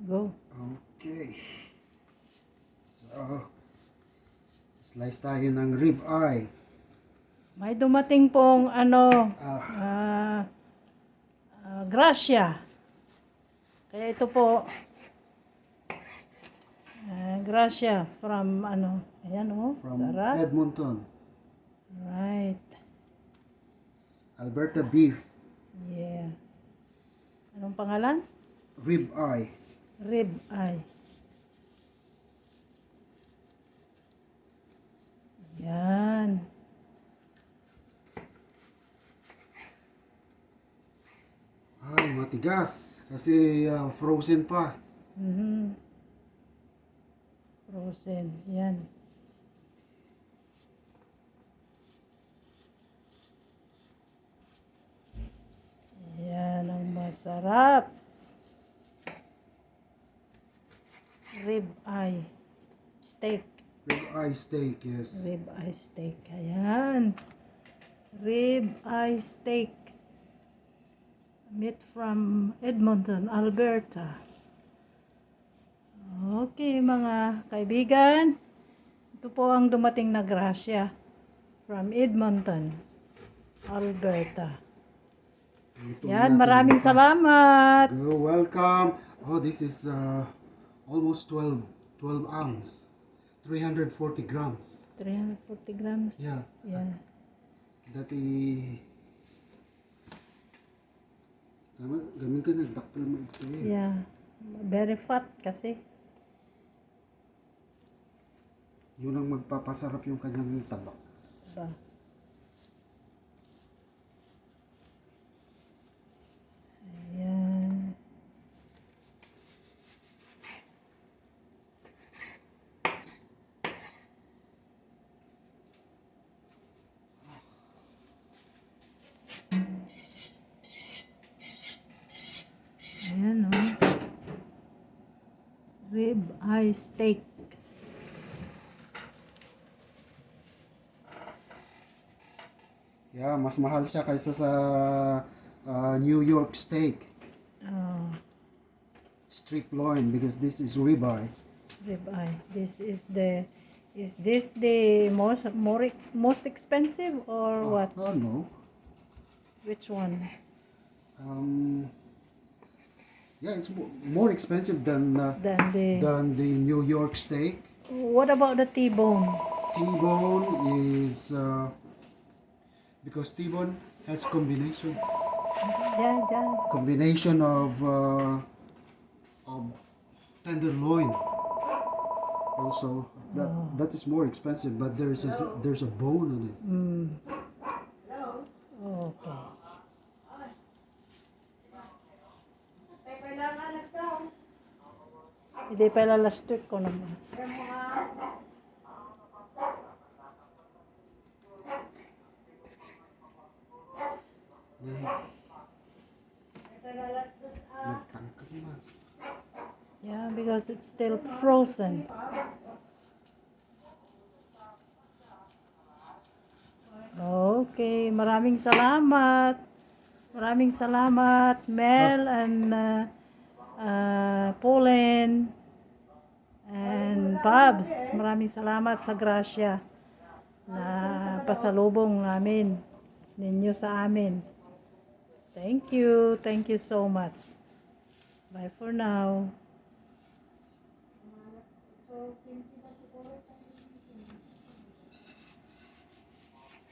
Go. Okay. So, slice tayo ng rib eye. May dumating pong Ah, grasya. Kaya ito po, grasya from ayan from sarap. Edmonton. Right. Alberta beef. Yeah. Anong pangalan? Rib eye. Rib eye. Yan. Ay, matigas. Kasi frozen pa. Frozen. Yan. Yan ang masarap. Rib eye steak. Rib eye steak, yes. Rib eye steak. Ayan. Rib eye steak. Meat from Edmonton, Alberta. Okay, mga kaibigan. Ito po ang dumating na grasya from Edmonton, Alberta. Luto Yan, natin maraming bukas. salamat. You're welcome. Oh, this is almost 12 ounce. 340 grams. 340 grams. Yeah. Yeah. Dati gamin ka nagdaktal mo ito eh. Yeah. Very fat kasi. Yun ang magpapasarap yung kanyang tabak. Diba? Ayan. Ayan o. Rib eye steak. Yeah, mas mahal siya kaysa sa New York steak. Oh, Strip loin because this is ribeye. rib eye. Is this the most expensive or what? Oh no. Which one? Yeah, it's more expensive than Than the New York steak. what about the T-bone? T-bone is because T-bone has combination Yeah. of tenderloin. Also, that is more expensive, but there's a bone on it. Okay. Hindi pa last week ko naman. Nagtangkad na. Yeah, because it's still frozen. Okay, maraming salamat. Maraming salamat, Mel and Pauline and Babs. Maraming salamat sa grasya na pasalubong namin ninyo sa amin. Thank you. Thank you so much. Bye for now.